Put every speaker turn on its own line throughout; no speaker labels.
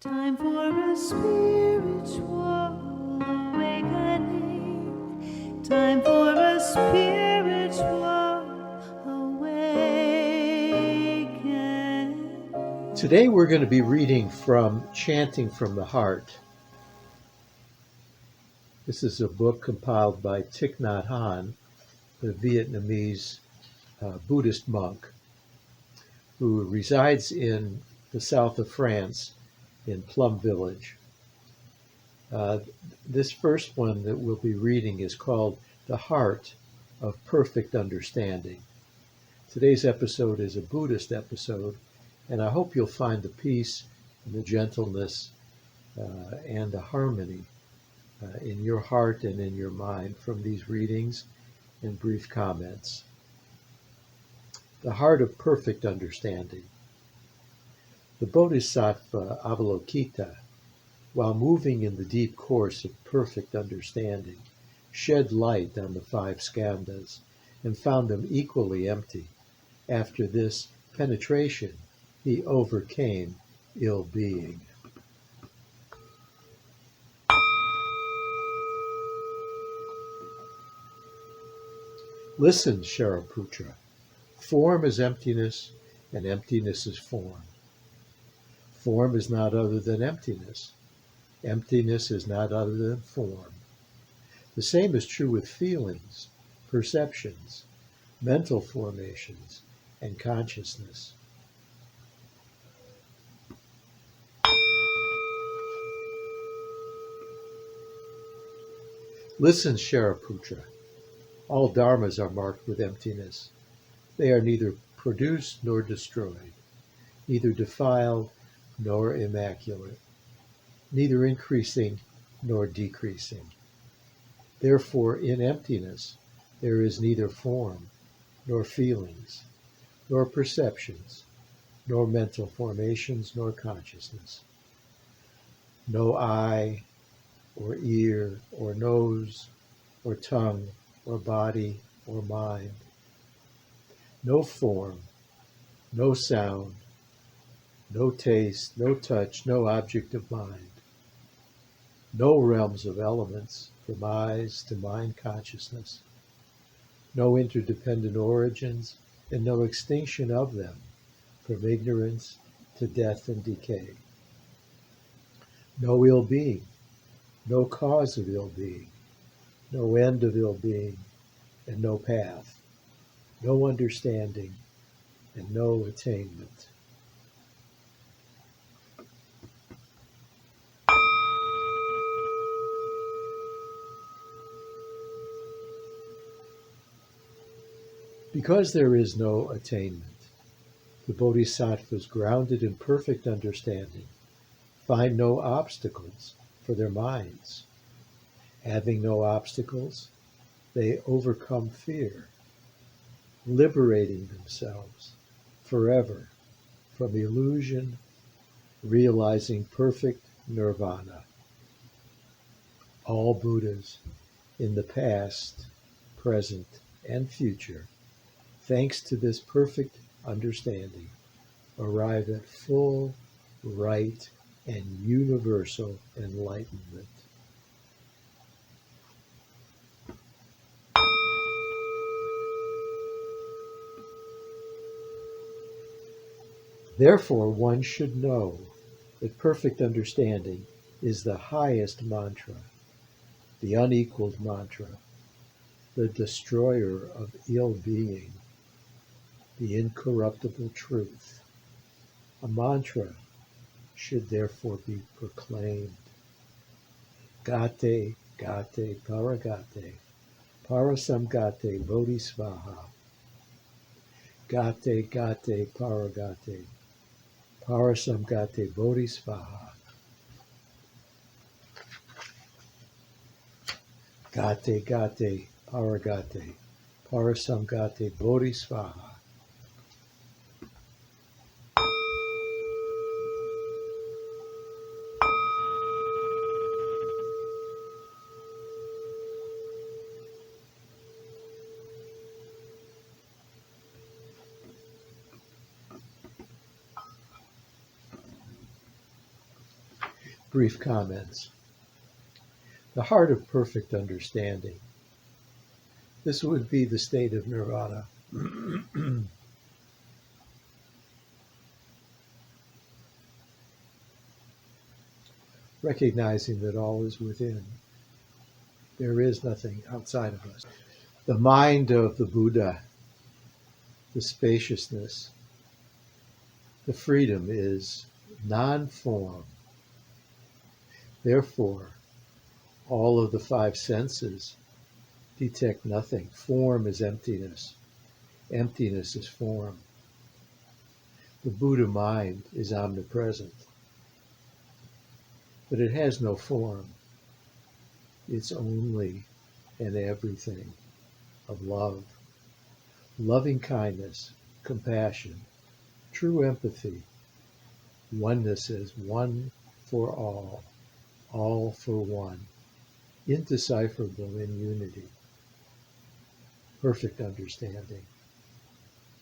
Time for a spiritual awakening. Time for a spiritual awakening.
Today we're going to be reading from Chanting from the Heart. This is a book compiled by Thich Nhat Hanh, the Vietnamese Buddhist monk who resides in the south of France in Plum Village. This first one that we'll be reading is called The Heart of Perfect Understanding. Today's episode is a Buddhist episode, and I hope you'll find the peace and the gentleness and the harmony in your heart and in your mind from these readings and brief comments. The Heart of Perfect Understanding. The Bodhisattva Avalokita, while moving in the deep course of perfect understanding, shed light on the five skandhas and found them equally empty. After this penetration, he overcame ill-being. Listen, Shariputra. Form is emptiness, and emptiness is form. Form is not other than emptiness. Emptiness is not other than form. The same is true with feelings, perceptions, mental formations, and consciousness. Listen, Shariputra. All dharmas are marked with emptiness. They are neither produced nor destroyed, neither defiled nor immaculate, neither increasing nor decreasing. Therefore, in emptiness, there is neither form, nor feelings, nor perceptions, nor mental formations, nor consciousness. No eye, or ear, or nose, or tongue, or body, or mind. No form, no sound, no taste, no touch, no object of mind. No realms of elements, from eyes to mind consciousness. No interdependent origins, and no extinction of them, from ignorance to death and decay. No ill-being, no cause of ill-being, no end of ill-being, and no path, no understanding, and no attainment. Because there is no attainment, the bodhisattvas, grounded in perfect understanding, find no obstacles for their minds. Having no obstacles, they overcome fear, liberating themselves forever from illusion, realizing perfect nirvana. All Buddhas in the past, present, and future, thanks to this perfect understanding, arrive at full, right, and universal enlightenment. Therefore, one should know that perfect understanding is the highest mantra, the unequaled mantra, the destroyer of ill-being, the incorruptible truth. A mantra should therefore be proclaimed. Gate, gate, paragate, parasamgate, bodhisvaha. Gate, gate, paragate, parasamgate, bodhisvaha. Gate, gate, paragate, parasamgate, bodhisvaha. Brief comments. The heart of perfect understanding. This would be the state of nirvana. Recognizing that all is within. There is nothing outside of us. The mind of the Buddha, the spaciousness, the freedom is non-form. Therefore, all of the five senses detect nothing. Form is emptiness. Emptiness is form. The Buddha mind is omnipresent, but it has no form. It's only and everything of love, loving kindness, compassion, true empathy, oneness as one for all for one, indecipherable in unity, perfect understanding.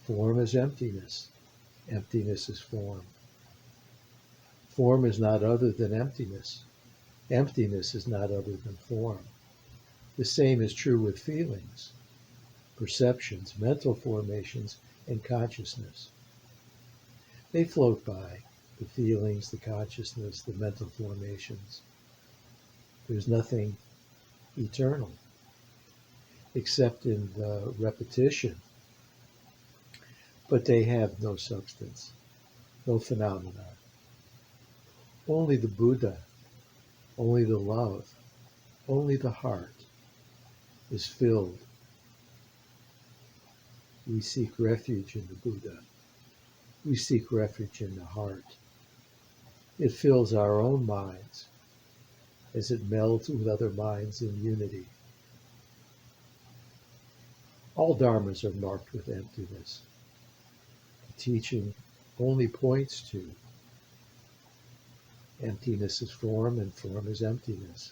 Form is emptiness. Emptiness is form. Form is not other than emptiness. Emptiness is not other than form. The same is true with feelings, perceptions, mental formations, and consciousness. They float by, the feelings, the consciousness, the mental formations. There's nothing eternal except in the repetition, but they have no substance, no phenomena. Only the Buddha, only the love, only the heart is filled. We seek refuge in the Buddha. We seek refuge in the heart. It fills our own minds as it melds with other minds in unity. All dharmas are marked with emptiness. The teaching only points to emptiness is form and form is emptiness.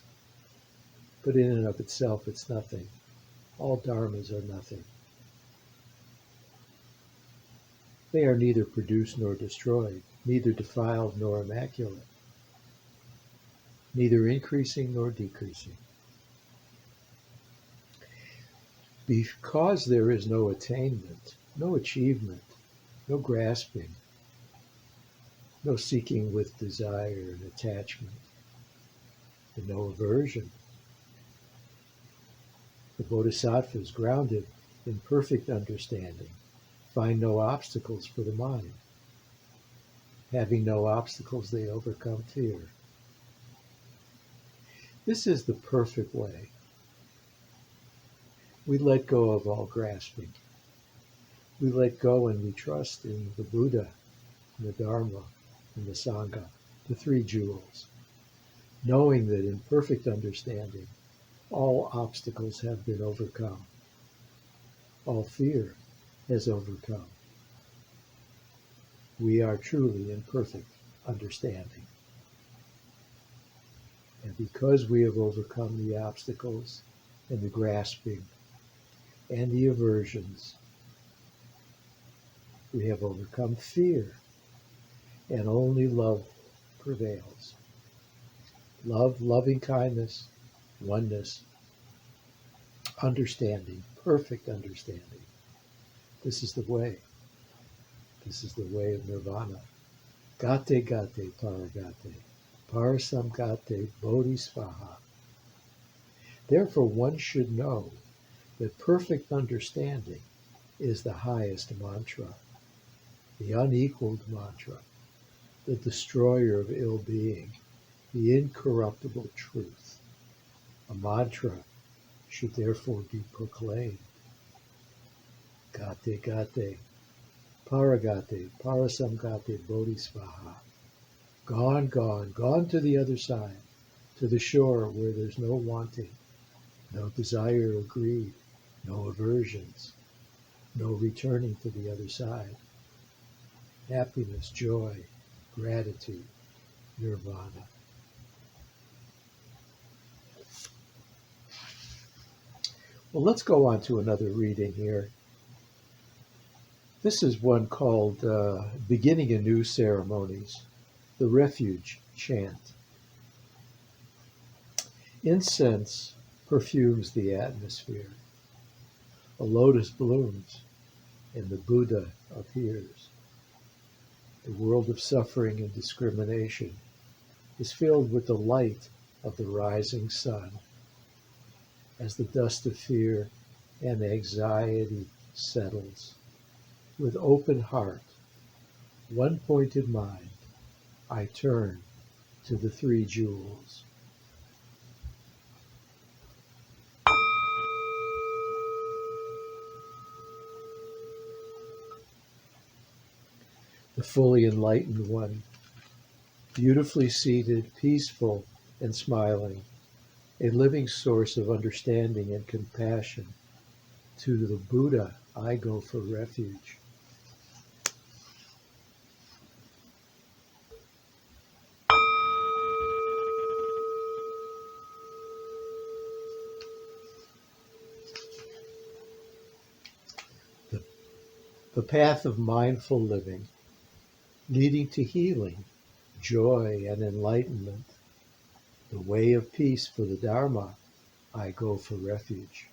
But in and of itself, it's nothing. All dharmas are nothing. They are neither produced nor destroyed, neither defiled nor immaculate, neither increasing nor decreasing. Because there is no attainment, no achievement, no grasping, no seeking with desire and attachment, and no aversion, the bodhisattvas, grounded in perfect understanding, find no obstacles for the mind. Having no obstacles, they overcome fear. This is the perfect way. We let go of all grasping. We let go and we trust in the Buddha, in the Dharma, and the Sangha, the three jewels, knowing that in perfect understanding, all obstacles have been overcome. All fear has overcome. We are truly in perfect understanding. And because we have overcome the obstacles and the grasping and the aversions, we have overcome fear, and only love prevails. Love, loving kindness, oneness, understanding, perfect understanding. This is the way. This is the way of nirvana. Gate gate paragate, parasamgate bodhisvaha. Therefore, one should know that perfect understanding is the highest mantra, the unequaled mantra, the destroyer of ill-being, the incorruptible truth. A mantra should therefore be proclaimed. Gate gate, paragate, parasamgate bodhisvaha. Gone, gone, gone to the other side, to the shore where there's no wanting, no desire or greed, no aversions, no returning to the other side. Happiness, joy, gratitude, nirvana. Well, let's go on to another reading here. This is one called Beginning Anew Ceremonies, the Refuge Chant. Incense perfumes the atmosphere. A lotus blooms and the Buddha appears. The world of suffering and discrimination is filled with the light of the rising sun. As the dust of fear and anxiety settles, with open heart, one pointed mind, I turn to the three jewels. The fully enlightened one, beautifully seated, peaceful, and smiling, a living source of understanding and compassion. To the Buddha, I go for refuge. The, the path of mindful living, leading to healing, joy, and enlightenment. The way of peace for the Dharma, I go for refuge.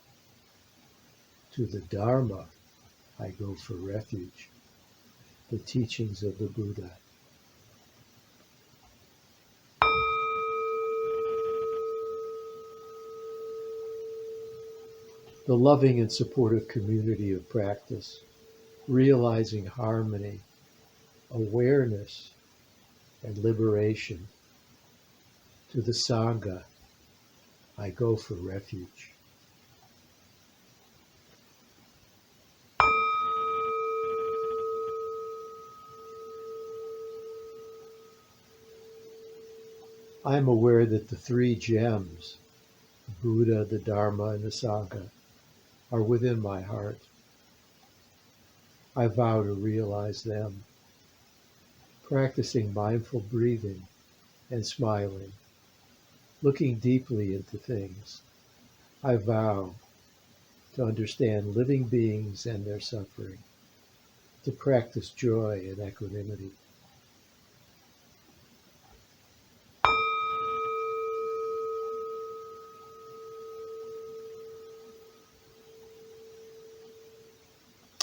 To the Dharma, I go for refuge. The teachings of the Buddha. The loving and supportive community of practice, realizing harmony, awareness, and liberation. To the Sangha, I go for refuge. I am aware that the three gems, the Buddha, the Dharma, and the Sangha, are within my heart. I vow to realize them, practicing mindful breathing and smiling, looking deeply into things. I vow to understand living beings and their suffering, to practice joy and equanimity.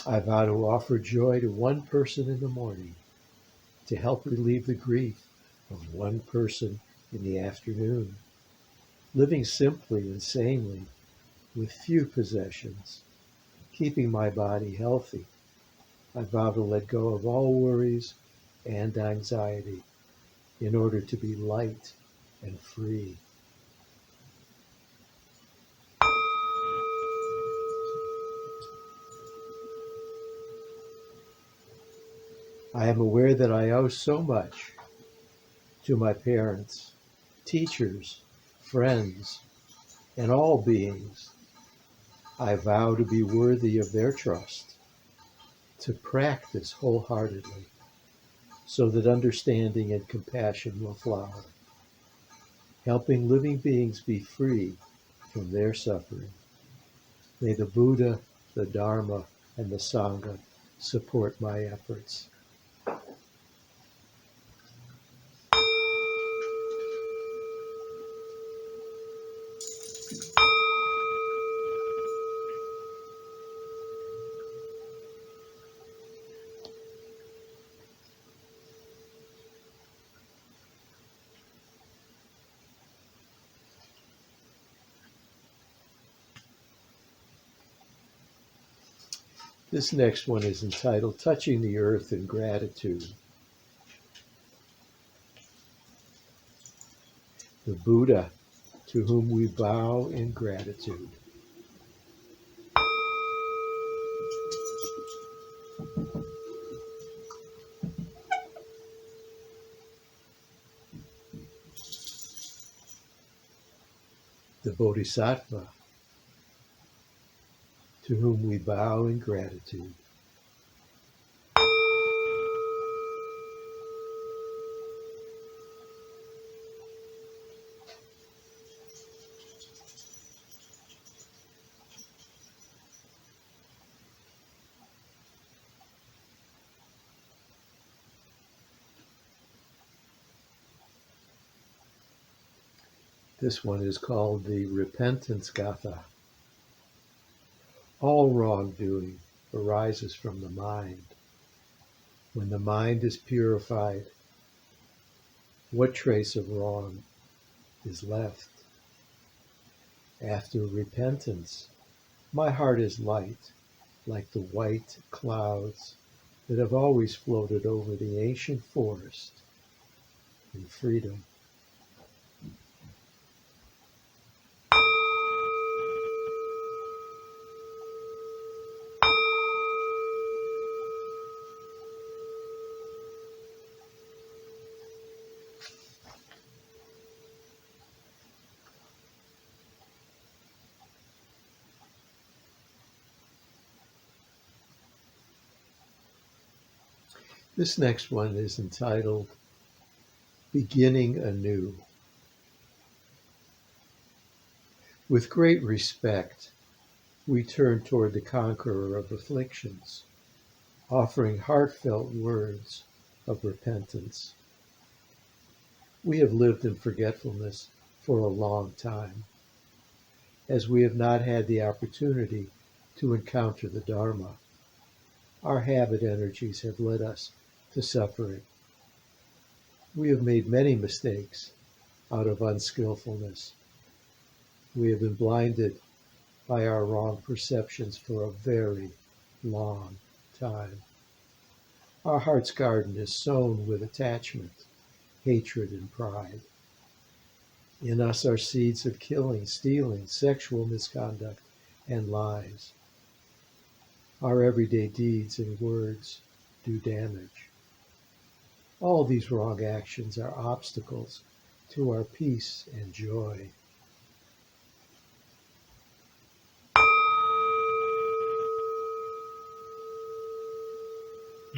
I vow to offer joy to one person in the morning, to help relieve the grief of one person in the afternoon, living simply and sanely with few possessions, keeping my body healthy. I vow to let go of all worries and anxiety in order to be light and free. I am aware that I owe so much to my parents, teachers, friends, and all beings. I vow to be worthy of their trust, to practice wholeheartedly, so that understanding and compassion will flower, helping living beings be free from their suffering. May the Buddha, the Dharma, and the Sangha support my efforts. This next one is entitled Touching the Earth in Gratitude. The Buddha, to whom we bow in gratitude. The Bodhisattva, to whom we bow in gratitude. This one is called the Repentance Gatha. All wrongdoing arises from the mind. When the mind is purified, what trace of wrong is left? After repentance, my heart is light, like the white clouds that have always floated over the ancient forest in freedom. This next one is entitled Beginning Anew. With great respect, we turn toward the conqueror of afflictions, offering heartfelt words of repentance. We have lived in forgetfulness for a long time, as we have not had the opportunity to encounter the Dharma. Our habit energies have led us to suffering. We have made many mistakes out of unskillfulness. We have been blinded by our wrong perceptions for a very long time. Our heart's garden is sown with attachment, hatred, and pride. In us are seeds of killing, stealing, sexual misconduct, and lies. Our everyday deeds and words do damage. All these wrong actions are obstacles to our peace and joy.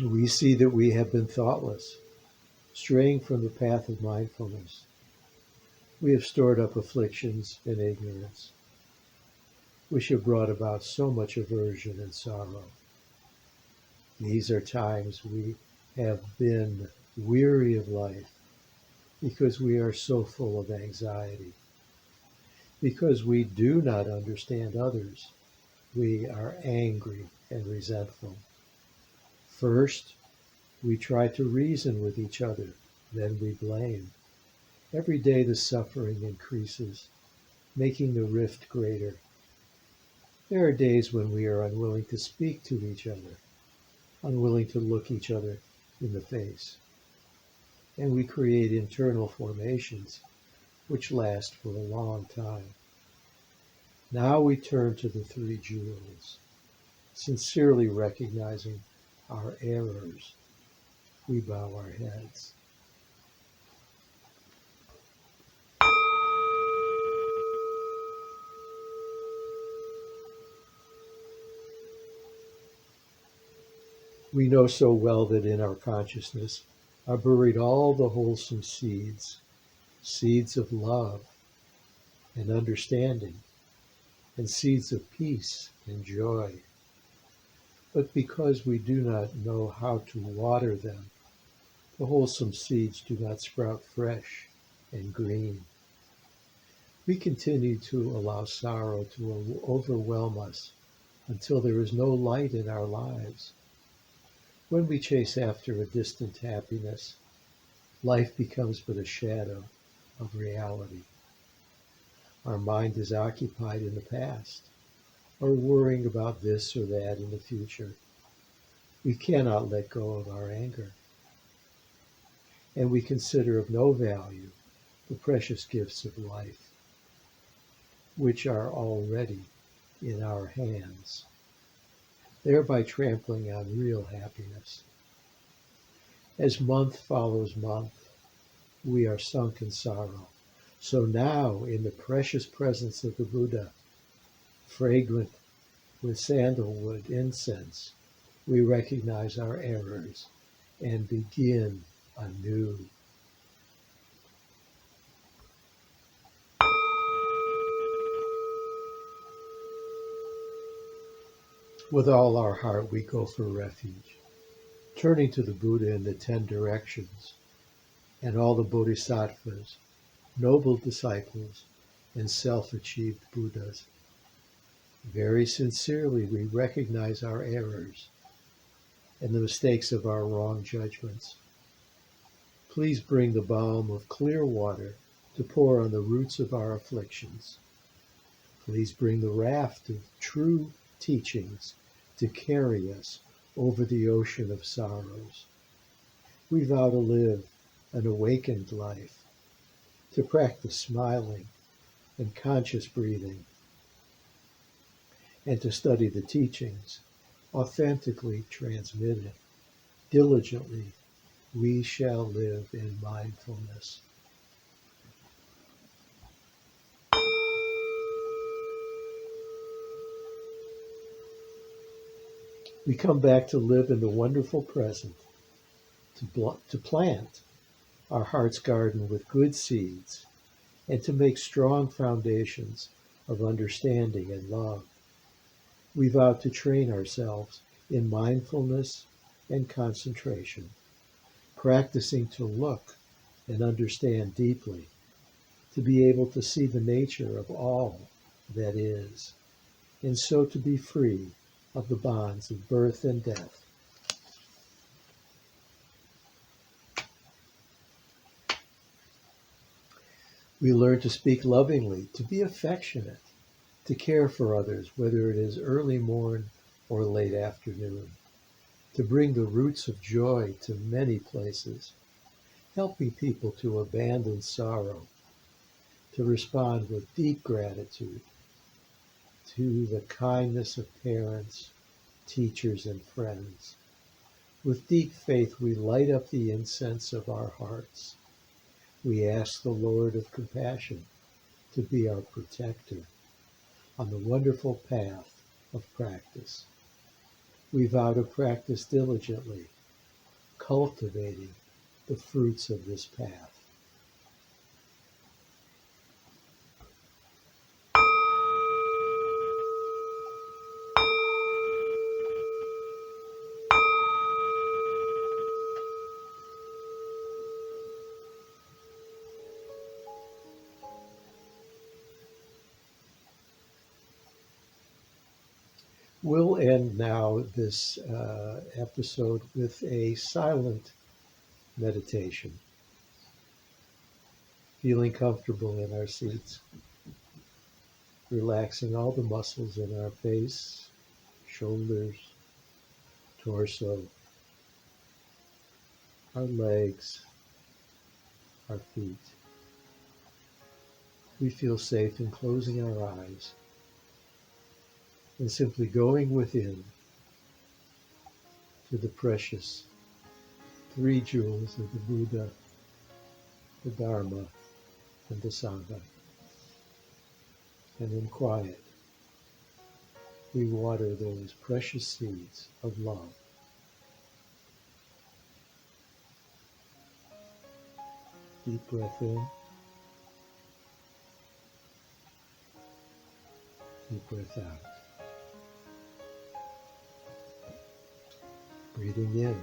We see that we have been thoughtless, straying from the path of mindfulness. We have stored up afflictions and ignorance, which have brought about so much aversion and sorrow. These are times we have been weary of life because we are so full of anxiety. Because we do not understand others, we are angry and resentful. First, we try to reason with each other, then we blame. Every day the suffering increases, making the rift greater. There are days when we are unwilling to speak to each other, unwilling to look each other in the face. And we create internal formations which last for a long time. Now we turn to the three jewels, sincerely recognizing our errors. We bow our heads. We know so well that in our consciousness are buried all the wholesome seeds, seeds of love and understanding, and seeds of peace and joy. But because we do not know how to water them, the wholesome seeds do not sprout fresh and green. We continue to allow sorrow to overwhelm us until there is no light in our lives. When we chase after a distant happiness, life becomes but a shadow of reality. Our mind is occupied in the past, or worrying about this or that in the future. We cannot let go of our anger. And we consider of no value the precious gifts of life, which are already in our hands, thereby trampling on real happiness. As month follows month, we are sunk in sorrow. So now, in the precious presence of the Buddha, fragrant with sandalwood incense, we recognize our errors and begin anew. With all our heart, we go for refuge, turning to the Buddha in the 10 directions and all the bodhisattvas noble disciples, and self-achieved Buddhas. Very sincerely, we recognize our errors and the mistakes of our wrong judgments. Please bring the balm of clear water to pour on the roots of our afflictions. Please bring the raft of true teachings to carry us over the ocean of sorrows. We vow to live an awakened life, to practice smiling and conscious breathing, and to study the teachings authentically transmitted. Diligently, we shall live in mindfulness. We come back to live in the wonderful present, to plant our heart's garden with good seeds, and to make strong foundations of understanding and love. We vow to train ourselves in mindfulness and concentration, practicing to look and understand deeply, to be able to see the nature of all that is, and so to be free of the bonds of birth and death. We learn to speak lovingly, to be affectionate, to care for others, whether it is early morn or late afternoon, to bring the roots of joy to many places, helping people to abandon sorrow, to respond with deep gratitude to the kindness of parents, teachers, and friends. With deep faith, we light up the incense of our hearts. We ask the Lord of compassion to be our protector on the wonderful path of practice. We vow to practice diligently, cultivating the fruits of this path. We'll end now this episode with a silent meditation, feeling comfortable in our seats, relaxing all the muscles in our face, shoulders, torso, our legs, our feet. We feel safe in closing our eyes and simply going within to the precious three jewels of the Buddha, the Dharma, and the Sangha. And in quiet, we water those precious seeds of love. Deep breath in, deep breath out. Breathing in.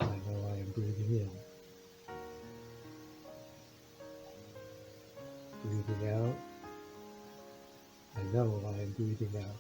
I know I am breathing in. Breathing out. I know I am breathing out.